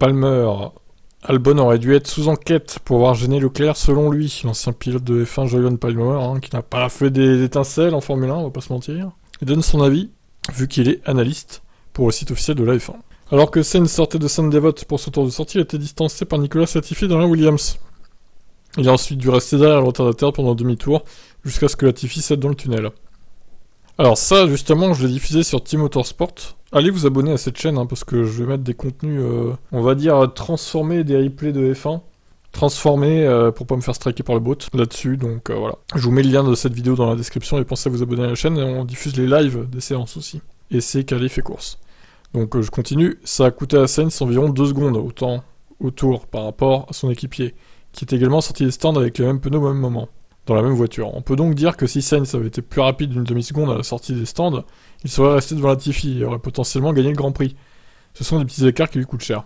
Palmer. Albon aurait dû être sous enquête pour avoir gêné Leclerc selon lui, l'ancien pilote de F1 Jolyon Palmer, qui n'a pas fait des étincelles en Formule 1, on va pas se mentir. Il donne son avis, vu qu'il est analyste pour le site officiel de la F1. Alors que Sainz sortait de Sainte-Dévote pour son tour de sortie, il a été distancé par Nicolas Latifi dans la Williams. Il a ensuite dû rester derrière le retardataire pendant un demi-tour, jusqu'à ce que Latifi cède dans le tunnel. Alors ça, justement, je l'ai diffusé sur Team Motorsport. Allez vous abonner à cette chaîne, parce que je vais mettre des contenus, on va dire, transformés des replays de F1. Transformés pour pas me faire striker par le bot là-dessus, donc voilà. Je vous mets le lien de cette vidéo dans la description et pensez à vous abonner à la chaîne, et on diffuse les lives des séances aussi. Et c'est qualif et course. Donc je continue, ça a coûté à Sainz environ 2 secondes au tour par rapport à son équipier, qui est également sorti des stands avec les mêmes pneus au même moment, dans la même voiture. On peut donc dire que si Sainz avait été plus rapide d'une demi-seconde à la sortie des stands, il serait resté devant Latifi et aurait potentiellement gagné le Grand Prix. Ce sont des petits écarts qui lui coûtent cher.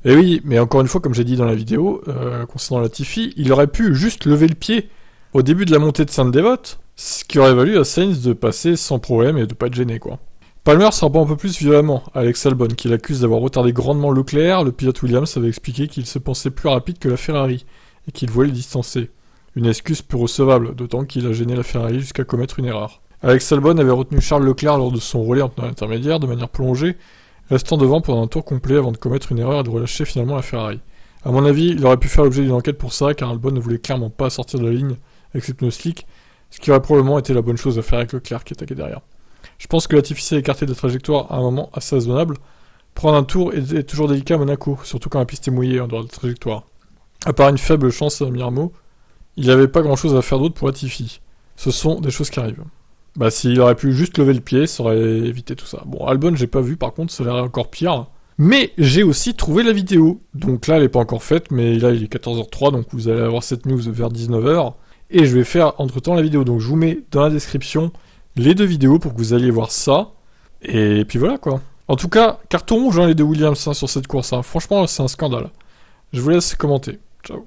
Et oui, mais encore une fois, comme j'ai dit dans la vidéo, concernant Latifi, il aurait pu juste lever le pied au début de la montée de Sainte-Dévote, ce qui aurait valu à Sainz de passer sans problème et de pas être gêné, quoi. Palmer s'en prend un peu plus violemment à Alex Albon, qui l'accuse d'avoir retardé grandement Leclerc. Le pilote Williams avait expliqué qu'il se pensait plus rapide que la Ferrari, et qu'il voulait le distancer. Une excuse peu recevable, d'autant qu'il a gêné la Ferrari jusqu'à commettre une erreur. Alex Albon avait retenu Charles Leclerc lors de son relais en tenant intermédiaire de manière plongée, restant devant pendant un tour complet avant de commettre une erreur et de relâcher finalement la Ferrari. A mon avis, il aurait pu faire l'objet d'une enquête pour ça, car Albon ne voulait clairement pas sortir de la ligne avec ses pneus slick, ce qui aurait probablement été la bonne chose à faire avec Leclerc qui attaquait derrière. Je pense que Latifi s'est écarté de la trajectoire à un moment assez raisonnable. Prendre un tour est toujours délicat à Monaco, surtout quand la piste est mouillée en dehors de la trajectoire. À part une faible chance à Mirmo, il n'avait pas grand chose à faire d'autre pour Latifi. Ce sont des choses qui arrivent. Bah s'il aurait pu juste lever le pied, ça aurait évité tout ça. Bon, Albon j'ai pas vu par contre, ça a l'air encore pire. Mais j'ai aussi trouvé la vidéo. Donc là elle est pas encore faite, mais là il est 14h03, donc vous allez avoir cette news vers 19h. Et je vais faire entre temps la vidéo, donc je vous mets dans la description les 2 vidéos pour que vous alliez voir ça. Et puis voilà quoi. En tout cas, carton rouge les 2 Williams sur cette course. Franchement c'est un scandale. Je vous laisse commenter. Ciao.